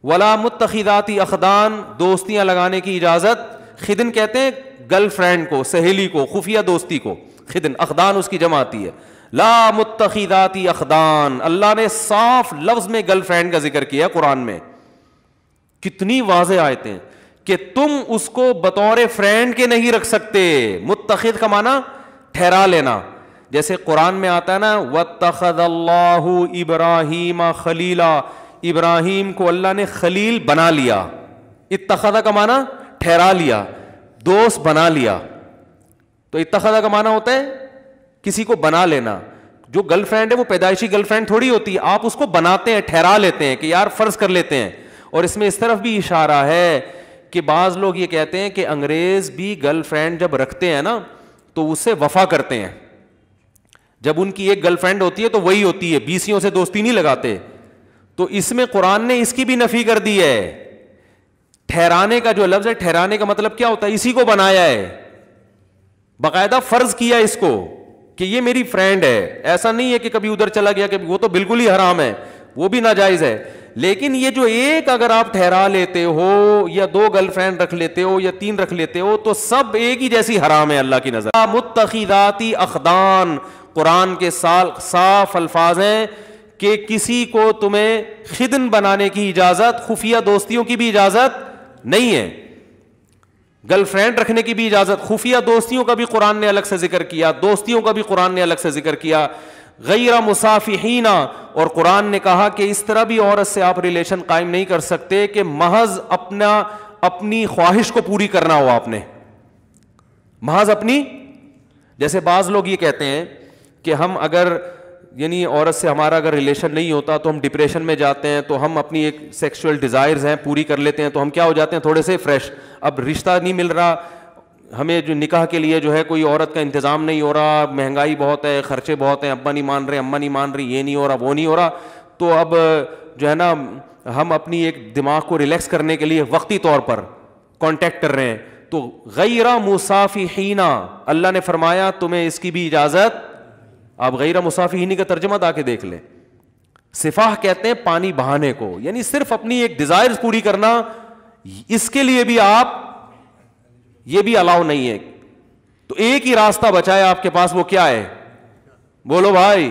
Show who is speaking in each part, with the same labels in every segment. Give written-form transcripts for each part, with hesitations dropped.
Speaker 1: ولا متخذات اخدان, دوستیاں لگانے کی اجازت. خدن کہتے ہیں گرل فرینڈ کو, سہیلی کو, خفیہ دوستی کو خدن, اخدان اس کی جمع آتی ہے. لا متخذات اخدان, اللہ نے صاف لفظ میں گرل فرینڈ کا ذکر کیا قرآن میں. کتنی واضح آیتیں کہ تم اس کو بطور فرینڈ کے نہیں رکھ سکتے. متخذ کا معنی ٹھہرا لینا, جیسے قرآن میں آتا ہے نا واتخذ اللہ ابراہیم خلیلا, ابراہیم کو اللہ نے خلیل بنا لیا. اتخذ کا معنی ٹھہرا لیا, دوست بنا لیا. تو اتخذ کا معنی ہوتا ہے کسی کو بنا لینا. جو گرل فرینڈ ہے وہ پیدائشی گرل فرینڈ تھوڑی ہوتی ہے, آپ اس کو بناتے ہیں, ٹھہرا لیتے ہیں کہ یار فرض کر لیتے ہیں. اور اس میں اس طرف بھی اشارہ ہے کہ بعض لوگ یہ کہتے ہیں کہ انگریز بھی گرل فرینڈ جب رکھتے ہیں نا تو اس سے وفا کرتے ہیں. جب ان کی ایک گرل فرینڈ ہوتی ہے تو وہی ہوتی ہے, بیسیوں سے دوستی نہیں لگاتے. تو اس میں قرآن نے اس کی بھی نفی کر دی ہے. ٹھہرانے کا جو لفظ ہے, ٹھہرانے کا مطلب کیا ہوتا ہے, اسی کو بنایا ہے, باقاعدہ فرض کیا اس کو کہ یہ میری فرینڈ ہے. ایسا نہیں ہے کہ کبھی ادھر چلا گیا, کہ وہ تو بالکل ہی حرام ہے, وہ بھی ناجائز ہے. لیکن یہ جو ایک اگر آپ ٹھہرا لیتے ہو, یا 2 گرل فرینڈ رکھ لیتے ہو, یا 3 رکھ لیتے ہو, تو سب ایک ہی جیسی حرام ہے اللہ کی نظر. متخذات اخدان, قرآن کے صاف الفاظ ہیں کہ کسی کو تمہیں خدن بنانے کی اجازت, خفیہ دوستیوں کی بھی اجازت نہیں ہے. گرل فرینڈ رکھنے کی بھی اجازت, خفیہ دوستیوں کا بھی قرآن نے الگ سے ذکر کیا, دوستیوں کا بھی قرآن نے الگ سے ذکر کیا. غیر مصافحین, اور قرآن نے کہا کہ اس طرح بھی عورت سے آپ ریلیشن قائم نہیں کر سکتے کہ محض اپنی خواہش کو پوری کرنا ہو. آپ نے محض اپنی, جیسے بعض لوگ یہ کہتے ہیں کہ ہم اگر یعنی عورت سے ہمارا اگر ریلیشن نہیں ہوتا تو ہم ڈپریشن میں جاتے ہیں, تو ہم اپنی ایک سیکسول ڈیزائرز ہیں پوری کر لیتے ہیں, تو ہم کیا ہو جاتے ہیں تھوڑے سے فریش. اب رشتہ نہیں مل رہا ہمیں, جو نکاح کے لیے جو ہے کوئی عورت کا انتظام نہیں ہو رہا, مہنگائی بہت ہے, خرچے بہت ہیں, ابا نہیں مان رہے, اماں نہیں مان رہی, یہ نہیں ہو رہا, وہ نہیں ہو رہا, تو اب جو ہے نا ہم اپنی ایک دماغ کو ریلیکس کرنے کے لیے وقتی طور پر کانٹیکٹ کر رہے ہیں. تو غیر مصافحین, اللہ نے فرمایا تمہیں اس کی بھی اجازت. آپ غیر مصافحین کا ترجمہ دا کے دیکھ لیں. صفاح کہتے ہیں پانی بہانے کو, یعنی صرف اپنی ایک ڈیزائر پوری کرنا, اس کے لیے بھی آپ یہ بھی الاؤ نہیں ہے. تو ایک ہی راستہ بچا ہے آپ کے پاس, وہ کیا ہے, بولو بھائی.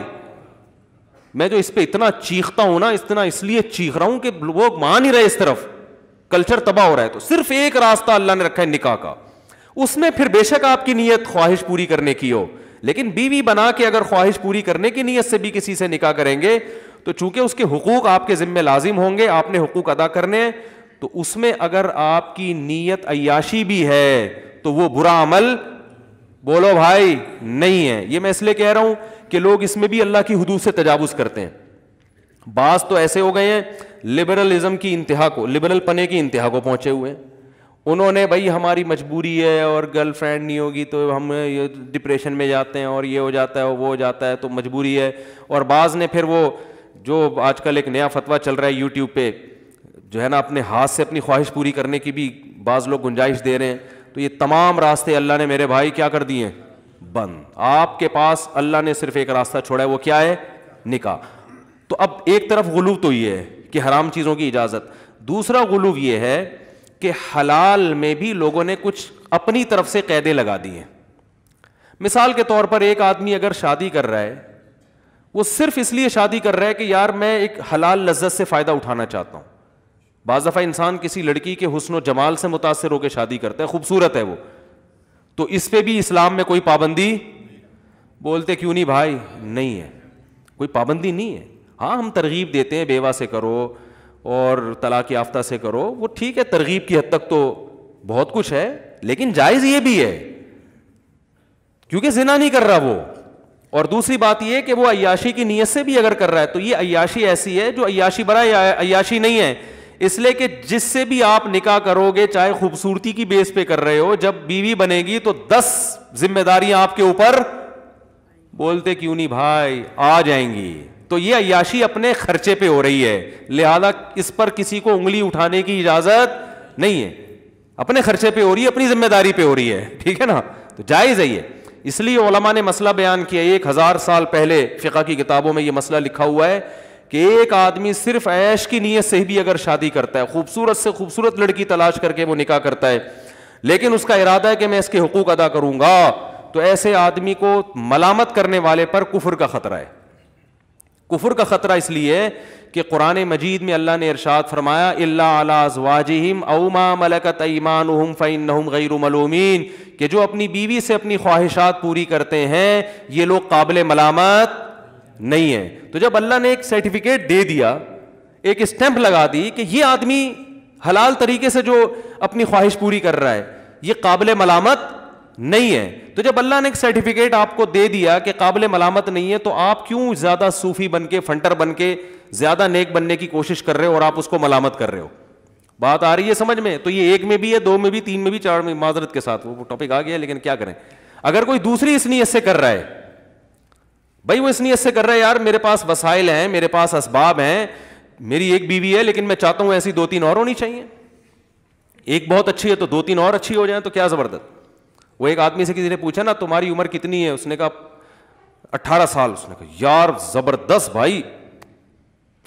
Speaker 1: میں جو اس پہ اتنا چیختا ہوں نا, اتنا اس لیے چیخ رہا ہوں کہ وہ مان ہی رہے, اس طرف کلچر تباہ ہو رہا ہے. تو صرف ایک راستہ اللہ نے رکھا ہے نکاح کا. اس میں پھر بے شک آپ کی نیت خواہش پوری کرنے کی ہو, لیکن بیوی بنا کے اگر خواہش پوری کرنے کی نیت سے بھی کسی سے نکاح کریں گے تو چونکہ اس کے حقوق آپ کے ذمہ لازم ہوں گے, آپ نے حقوق ادا کرنے ہیں, تو اس میں اگر آپ کی نیت عیاشی بھی ہے تو وہ برا عمل, بولو بھائی, نہیں ہے. یہ میں اس لیے کہہ رہا ہوں کہ لوگ اس میں بھی اللہ کی حدود سے تجاوز کرتے ہیں. بعض تو ایسے ہو گئے ہیں لبرلزم کی انتہا کو, لبرل پنے کی انتہا کو پہنچے ہوئے ہیں. انہوں نے بھائی ہماری مجبوری ہے اور گرل فرینڈ نہیں ہوگی تو ہم یہ ڈپریشن میں جاتے ہیں, اور یہ ہو جاتا ہے وہ ہو جاتا ہے, تو مجبوری ہے. اور بعض نے پھر وہ جو آج کل ایک نیا فتویٰ چل رہا ہے یوٹیوب پہ, جو ہے نا اپنے ہاتھ سے اپنی خواہش پوری کرنے کی بھی بعض لوگ گنجائش دے رہے ہیں. تو یہ تمام راستے اللہ نے میرے بھائی کیا کر دیے, بند. آپ کے پاس اللہ نے صرف ایک راستہ چھوڑا ہے, وہ کیا ہے, نکاح. تو اب ایک طرف غلو تو یہ ہے کہ حرام چیزوں کی اجازت, دوسرا غلو یہ ہے کہ حلال میں بھی لوگوں نے کچھ اپنی طرف سے قیدیں لگا دی ہیں. مثال کے طور پر ایک آدمی اگر شادی کر رہا ہے, وہ صرف اس لیے شادی کر رہا ہے کہ یار میں ایک حلال لذت سے فائدہ اٹھانا چاہتا ہوں. بعض دفعہ انسان کسی لڑکی کے حسن و جمال سے متاثر ہو کے شادی کرتا ہے, خوبصورت ہے وہ, تو اس پہ بھی اسلام میں کوئی پابندی, بولتے کیوں نہیں بھائی, نہیں ہے, کوئی پابندی نہیں ہے. ہاں ہم ترغیب دیتے ہیں بیوہ سے کرو اور طلاق یافتہ سے کرو, وہ ٹھیک ہے, ترغیب کی حد تک تو بہت کچھ ہے, لیکن جائز یہ بھی ہے کیونکہ زنا نہیں کر رہا وہ. اور دوسری بات یہ کہ وہ عیاشی کی نیت سے بھی اگر کر رہا ہے تو یہ عیاشی ایسی ہے جو عیاشی برا عیاشی نہیں ہے, اس لیے کہ جس سے بھی آپ نکاح کرو گے چاہے خوبصورتی کی بیس پہ کر رہے ہو, جب بیوی بنے گی تو 10 ذمہ داریاں آپ کے اوپر, بولتے کیوں نہیں بھائی, آ جائیں گی. تو یہ عیاشی اپنے خرچے پہ ہو رہی ہے, لہذا اس پر کسی کو انگلی اٹھانے کی اجازت نہیں ہے, اپنے خرچے پہ ہو رہی ہے, اپنی ذمہ داری پہ ہو رہی ہے, ٹھیک ہے نا, تو جائز ہے یہ. اس لیے علماء نے مسئلہ بیان کیا, 1000 سال پہلے فقہ کی کتابوں میں یہ مسئلہ لکھا ہوا ہے کہ ایک آدمی صرف عیش کی نیت سے بھی اگر شادی کرتا ہے, خوبصورت سے خوبصورت لڑکی تلاش کر کے وہ نکاح کرتا ہے, لیکن اس کا ارادہ ہے کہ میں اس کے حقوق ادا کروں گا, تو ایسے آدمی کو ملامت کرنے والے پر کفر کا خطرہ ہے. کفر کا خطرہ اس لیے کہ قرآن مجید میں اللہ نے ارشاد فرمایا الا علی ازواجہم او ما ملکت ایمانہم فانہم غیر ملومین, کہ جو اپنی بیوی سے اپنی خواہشات پوری کرتے ہیں یہ لوگ قابل ملامت نہیں ہیں. تو جب اللہ نے ایک سرٹیفکیٹ دے دیا, ایک اسٹیمپ لگا دی کہ یہ آدمی حلال طریقے سے جو اپنی خواہش پوری کر رہا ہے یہ قابل ملامت نہیں ہے, تو جب اللہ نے ایک سرٹیفکیٹ آپ کو دے دیا کہ قابل ملامت نہیں ہے, تو آپ کیوں زیادہ صوفی بن کے, فنٹر بن کے زیادہ نیک بننے کی کوشش کر رہے ہو اور آپ اس کو ملامت کر رہے ہو؟ بات آ رہی ہے سمجھ میں؟ تو یہ ایک میں بھی ہے, دو میں بھی, تین میں بھی, چار میں, معذرت کے ساتھ وہ ٹاپک آ گیا, لیکن کیا کریں. اگر کوئی دوسری اس نیت سے کر رہا ہے, بھائی وہ اس نیت سے کر رہا ہے یار میرے پاس وسائل ہیں, میرے پاس اسباب ہیں, میری ایک بیوی ہے لیکن میں چاہتا ہوں ایسی 2-3 اور ہونی چاہیے, ایک بہت اچھی ہے تو 2-3 اور اچھی ہو جائیں, تو کیا زبردست. وہ ایک آدمی سے کسی نے پوچھا نا تمہاری عمر کتنی ہے, اس نے کہا 18 سال. اس نے کہا یار زبردست بھائی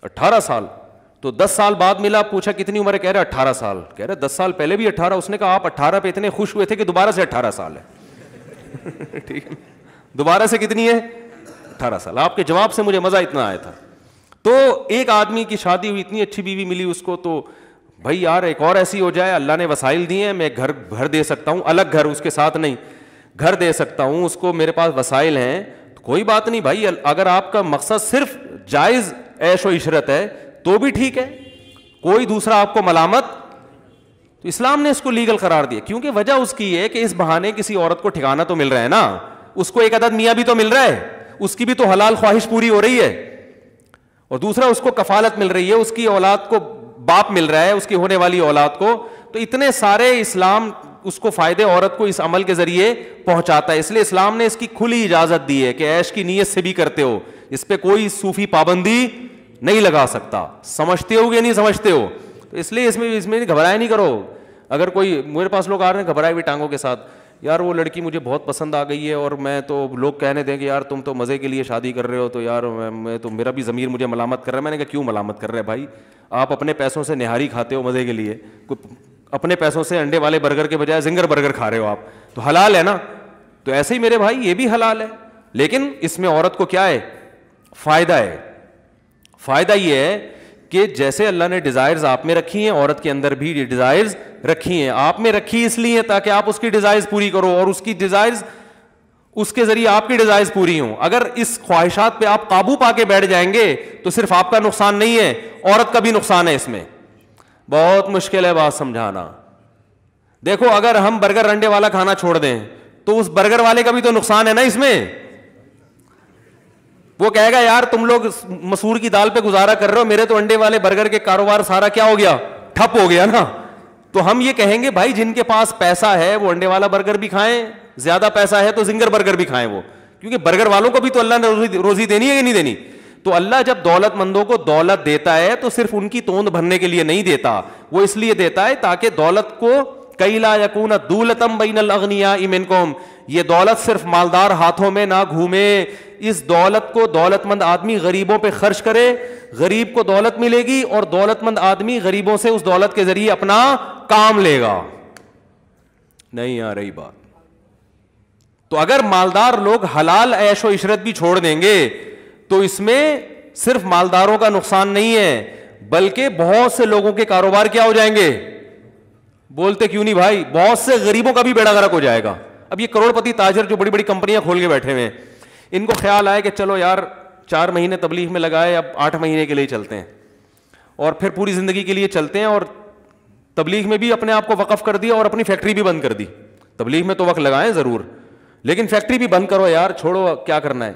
Speaker 1: 18 سال. تو 10 سال بعد ملا, پوچھا کتنی عمر ہے, کہہ رہے 18 سال. کہہ رہے 10 سال پہلے بھی 18. اس نے کہا آپ 18 پہ اتنے خوش ہوئے تھے کہ دوبارہ سے 18 سال ہے. ٹھیک ہے, دوبارہ سے کتنی ہے, 18 سال. آپ کے جواب سے مجھے مزہ اتنا آیا تھا. تو ایک آدمی کی شادی ہوئی, اتنی اچھی بیوی ملی اس کو, تو بھائی یار ایک اور ایسی ہو جائے, اللہ نے وسائل دیے ہیں, میں گھر دے سکتا ہوں, الگ گھر اس کے ساتھ نہیں, گھر دے سکتا ہوں اس کو, میرے پاس وسائل ہیں, تو کوئی بات نہیں بھائی. اگر آپ کا مقصد صرف جائز عیش و عشرت ہے تو بھی ٹھیک ہے, کوئی دوسرا آپ کو ملامت, تو اسلام نے اس کو لیگل قرار دیا. کیونکہ وجہ اس کی ہے کہ اس بہانے کسی عورت کو ٹھکانا تو مل رہا ہے نا, اس کو ایک عدد میاں بھی تو مل رہا ہے, اس کی بھی تو حلال خواہش پوری ہو رہی ہے, اور دوسرا اس کو کفالت مل رہی ہے, اس کی اولاد کو باپ مل رہا ہے, اس کی ہونے والی اولاد کو. تو اتنے سارے اسلام اس کو فائدے عورت کو اس عمل کے ذریعے پہنچاتا ہے. اس لیے اسلام نے اس کی کھلی اجازت دی ہے کہ عیش کی نیت سے بھی کرتے ہو, اس پہ کوئی صوفی پابندی نہیں لگا سکتا. سمجھتے ہو یا نہیں سمجھتے ہو؟ تو اس لیے اس میں گھبرائے نہیں کرو. اگر کوئی میرے پاس لوگ آ رہے ہیں گھبرائے ہوئی ٹانگوں کے ساتھ, یار وہ لڑکی مجھے بہت پسند آ گئی ہے اور میں تو, لوگ کہنے دیں کہ یار تم تو مزے کے لیے شادی کر رہے ہو, تو یار میں تو, میرا بھی ضمیر مجھے ملامت کر رہا ہے. میں نے کہا کیوں ملامت کر رہے ہیں بھائی, آپ اپنے پیسوں سے نہاری کھاتے ہو مزے کے لیے, اپنے پیسوں سے انڈے والے برگر کے بجائے زنگر برگر کھا رہے ہو آپ, تو حلال ہے نا. تو ایسے ہی میرے بھائی یہ بھی حلال ہے, لیکن اس میں عورت کو کیا ہے, فائدہ ہے. فائدہ یہ ہے کہ جیسے اللہ نے ڈیزائرز آپ میں رکھی ہیں, عورت کے اندر بھی ڈیزائرز رکھی ہیں. آپ میں رکھی اس لیے تاکہ آپ اس کی ڈیزائرز پوری کرو, اور اس کی ڈیزائرز, اس کے ذریعے آپ کی ڈیزائرز پوری ہوں. اگر اس خواہشات پہ آپ قابو پا کے بیٹھ جائیں گے تو صرف آپ کا نقصان نہیں ہے, عورت کا بھی نقصان ہے. اس میں بہت مشکل ہے بات سمجھانا. دیکھو اگر ہم برگر انڈے والا کھانا چھوڑ دیں تو اس برگر والے کا بھی تو نقصان ہے نا اس میں. وہ کہے گا یار تم لوگ مسور کی دال پہ گزارا کر رہے ہو, میرے تو انڈے والے برگر کے کاروبار سارا کیا ہو گیا, ٹھپ ہو گیا نا. تو ہم یہ کہیں گے بھائی جن کے پاس پیسہ ہے وہ انڈے والا برگر بھی کھائیں, زیادہ پیسہ ہے تو زنگر برگر بھی کھائیں وہ, کیونکہ برگر والوں کو بھی تو اللہ نے روزی دینی ہے کہ نہیں دینی. تو اللہ جب دولت مندوں کو دولت دیتا ہے تو صرف ان کی توند بھرنے کے لیے نہیں دیتا, وہ اس لیے دیتا ہے تاکہ دولت کو کئی لا یکون دولتم بین الاغنیاء منکم, یہ دولت صرف مالدار ہاتھوں میں نہ گھومے. اس دولت کو دولت مند آدمی غریبوں پہ خرچ کرے, غریب کو دولت ملے گی, اور دولت مند آدمی غریبوں سے اس دولت کے ذریعے اپنا کام لے گا. نہیں آ رہی بات؟ تو اگر مالدار لوگ حلال عیش و عشرت بھی چھوڑ دیں گے تو اس میں صرف مالداروں کا نقصان نہیں ہے, بلکہ بہت سے لوگوں کے کاروبار کیا ہو جائیں گے. بولتے کیوں نہیں بھائی, بہت سے غریبوں کا بھی بیڑا غرق ہو جائے گا. اب یہ کروڑ پتی تاجر جو بڑی بڑی کمپنیاں کھول کے بیٹھے ہوئے ہیں, ان کو خیال آئے کہ چلو یار 4 مہینے تبلیغ میں لگائے, اب 8 مہینے کے لیے چلتے ہیں, اور پھر پوری زندگی کے لیے چلتے ہیں, اور تبلیغ میں بھی اپنے آپ کو وقف کر دیا اور اپنی فیکٹری بھی بند کر دی. تبلیغ میں تو وقت لگائیں ضرور, لیکن فیکٹری بھی بند کرو یار, چھوڑو کیا کرنا ہے.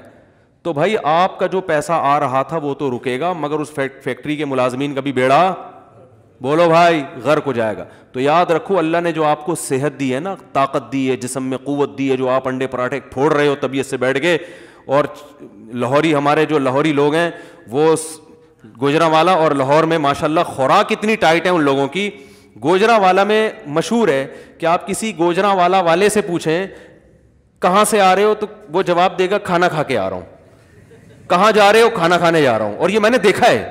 Speaker 1: تو بھائی آپ کا جو پیسہ آ رہا تھا وہ تو رکے گا, مگر اس فیکٹری کے ملازمین کا بھی بیڑا, بولو بھائی, غرق ہو جائے گا. تو یاد رکھو اللہ نے جو آپ کو صحت دی ہے نا, طاقت دی ہے, جسم میں قوت دی ہے, جو آپ انڈے پراٹھے پھوڑ رہے ہو طبیعت سے بیٹھ کے, اور لاہوری, ہمارے جو لاہوری لوگ ہیں وہ گوجرانوالا اور لاہور میں ماشاءاللہ خوراک اتنی ٹائٹ ہے ان لوگوں کی. گوجرانوالا میں مشہور ہے کہ آپ کسی گوجرانوالا والے سے پوچھیں کہاں سے آ رہے ہو, تو وہ جواب دے گا کھانا کھا کے آ رہا ہوں. کہاں جا رہے ہو؟ کھانا کھانے جا رہا ہوں. اور یہ میں نے دیکھا ہے.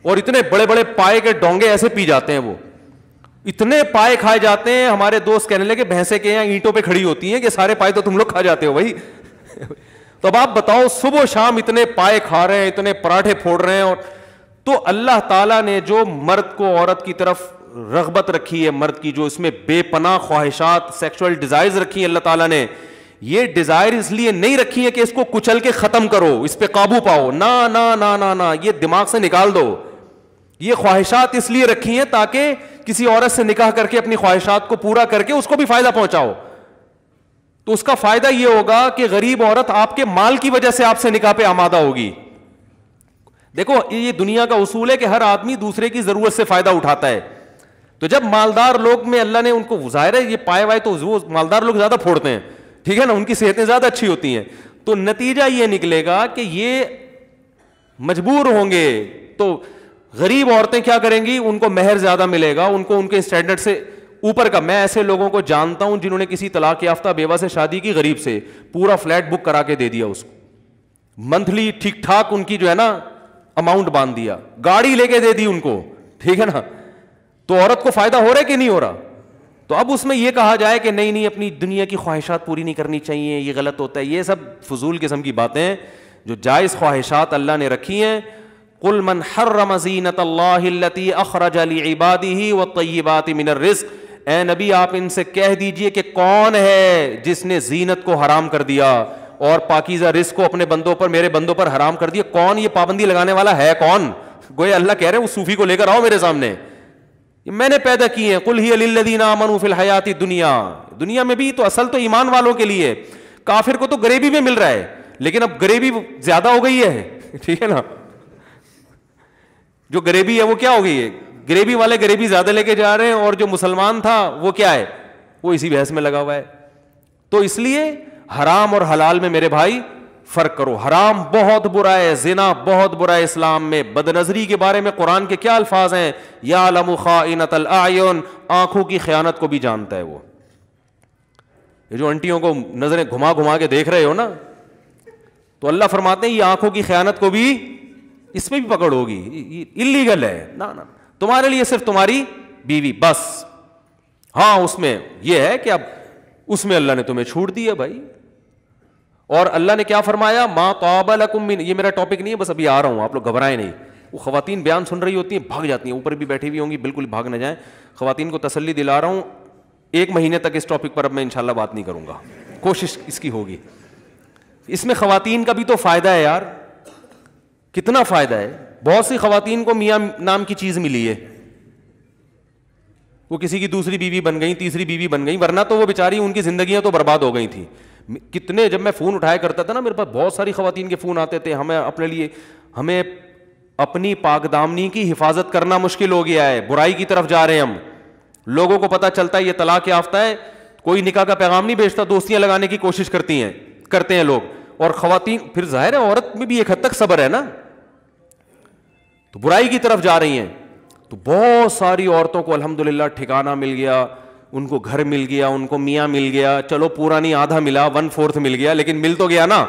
Speaker 1: اور اتنے بڑے بڑے پائے کے ڈونگے ایسے پی جاتے ہیں, وہ اتنے پائے کھائے جاتے ہیں. ہمارے دوست کہنے لگے بھینسیں کے یہاں اینٹوں پہ کھڑی ہوتی ہیں کہ سارے پائے تو تم لوگ کھا جاتے ہو بھائی. تو اب آپ بتاؤ, صبح و شام اتنے پائے کھا رہے ہیں, اتنے پراٹھے پھوڑ رہے ہیں. اور تو اللہ تعالیٰ نے جو مرد کو عورت کی طرف رغبت رکھی ہے, مرد کی جو اس میں بے پناہ خواہشات, سیکسول ڈیزائرز رکھی ہیں اللہ تعالیٰ نے, یہ ڈیزائر اس لیے نہیں رکھی ہے کہ اس کو کچل کے ختم کرو, اس پہ قابو پاؤ. نا نا نا نا نا, یہ دماغ سے نکال دو. یہ خواہشات اس لیے رکھی ہیں تاکہ کسی عورت سے نکاح کر کے اپنی خواہشات کو پورا کر کے اس کو بھی فائدہ پہنچاؤ. تو اس کا فائدہ یہ ہوگا کہ غریب عورت آپ کے مال کی وجہ سے آپ سے نکاح پہ آمادہ ہوگی. دیکھو یہ دنیا کا اصول ہے کہ ہر آدمی دوسرے کی ضرورت سے فائدہ اٹھاتا ہے. تو جب مالدار لوگ میں اللہ نے ان کو, ظاہر ہے یہ پائے وائے تو وہ مالدار لوگ زیادہ پھوڑتے ہیں, ٹھیک ہے نا, ان کی صحتیں زیادہ اچھی ہوتی ہیں. تو نتیجہ یہ نکلے گا کہ یہ مجبور ہوں گے. تو غریب عورتیں کیا کریں گی, ان کو مہر زیادہ ملے گا, ان کو ان کے اسٹینڈرڈ سے اوپر کا. میں ایسے لوگوں کو جانتا ہوں جنہوں نے کسی طلاق یافتہ بیوہ سے شادی کی, غریب سے, پورا فلیٹ بک کرا کے دے دیا اس کو, منتھلی ٹھیک ٹھاک ان کی جو ہے نا اماؤنٹ باندھ دیا, گاڑی لے کے دے دی ان کو, ٹھیک ہے نا. تو عورت کو فائدہ ہو رہا ہے کہ نہیں ہو رہا؟ تو اب اس میں یہ کہا جائے کہ نہیں نہیں اپنی دنیا کی خواہشات پوری نہیں کرنی چاہیے, یہ غلط ہوتا ہے. یہ سب فضول قسم کی باتیں ہیں. جو جائز خواہشات اللہ نے رکھی ہیں, قل من حرم زینت اللہ التی اخرج لعباده والطیبات من الرزق, اے نبی آپ ان سے کہہ دیجئے کہ کون ہے جس نے زینت کو حرام کر دیا اور پاکیزہ رزق کو اپنے بندوں پر, میرے بندوں پر حرام کر دیا. کون یہ پابندی لگانے والا ہے؟ کون؟ گویا اللہ کہہ رہے ہیں اس صوفی کو لے کر آؤ میرے سامنے, میں نے پیدا کی ہیں. قل ہی للذین آمنوا فی الحیات الدنیا, دنیا میں بھی تو اصل تو ایمان والوں کے لیے. کافر کو تو غریبی میں مل رہا ہے, لیکن اب غریبی زیادہ ہو گئی ہے, ٹھیک ہے نا. جو غریبی ہے وہ کیا ہو گئی ہے, غریبی والے غریبی زیادہ لے کے جا رہے ہیں, اور جو مسلمان تھا وہ کیا ہے, وہ اسی بحث میں لگا ہوا ہے. تو اس لیے حرام اور حلال میں میرے بھائی فرق کرو. حرام بہت برا ہے, زنا بہت برا ہے اسلام میں. بدنظری کے بارے میں قرآن کے کیا الفاظ ہیں, یعلم خائنۃ الاعین, آنکھوں کی خیانت کو بھی جانتا ہے وہ. یہ جو انٹیوں کو نظریں گھما گھما کے دیکھ رہے ہو نا, تو اللہ فرماتے ہیں یہ آنکھوں کی خیانت کو بھی, اس میں بھی پکڑ ہوگی, اللیگل ہے. نا نا, تمہارے لیے صرف تمہاری بیوی بس. ہاں اس میں یہ ہے کہ اب اس میں اللہ نے تمہیں چھوٹ دی ہے بھائی. اور اللہ نے کیا فرمایا, ما طاب لکم من, یہ میرا ٹاپک نہیں ہے, بس ابھی آ رہا ہوں, آپ لوگ گھبرائیں نہیں. وہ خواتین بیان سن رہی ہوتی ہیں, بھاگ جاتی ہیں, اوپر بھی بیٹھی ہوئی ہوں گی, بالکل بھاگ نہ جائیں. خواتین کو تسلی دلا رہا ہوں, 1 مہینے تک اس ٹاپک پر اب میں انشاءاللہ بات نہیں کروں گا, کوشش اس کی ہوگی. اس میں خواتین کا بھی تو فائدہ ہے یار, کتنا فائدہ ہے. بہت سی خواتین کو میاں نام کی چیز ملی ہے, وہ کسی کی دوسری بیوی بن گئی, تیسری بیوی بن گئی, ورنہ تو وہ بیچاری ان کی زندگیاں تو برباد ہو گئی تھیں. کتنے, جب میں فون اٹھایا کرتا تھا نا, میرے پاس بہت ساری خواتین کے فون آتے تھے, ہمیں اپنے لیے, ہمیں اپنی پاک دامنی کی حفاظت کرنا مشکل ہو گیا ہے, برائی کی طرف جا رہے ہیں ہم. لوگوں کو پتہ چلتا ہے یہ طلاق یافتہ ہے, کوئی نکاح کا پیغام نہیں بھیجتا, دوستیاں لگانے کی کوشش کرتے ہیں لوگ. اور خواتین پھر ظاہر ہے عورت میں بھی ایک حد تک صبر ہے نا, تو برائی کی طرف جا رہی ہیں. تو بہت ساری عورتوں کو الحمدللہ ٹھکانہ مل گیا, ان کو گھر مل گیا, ان کو میاں مل گیا. چلو پورا نہیں, آدھا ملا, 1/4 مل گیا, لیکن مل تو گیا نا.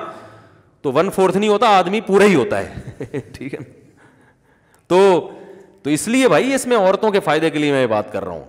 Speaker 1: تو 1/4 نہیں ہوتا, آدمی پورا ہی ہوتا ہے, ٹھیک ہے. تو اس لیے بھائی اس میں عورتوں کے فائدے کے لیے میں بات کر رہا ہوں.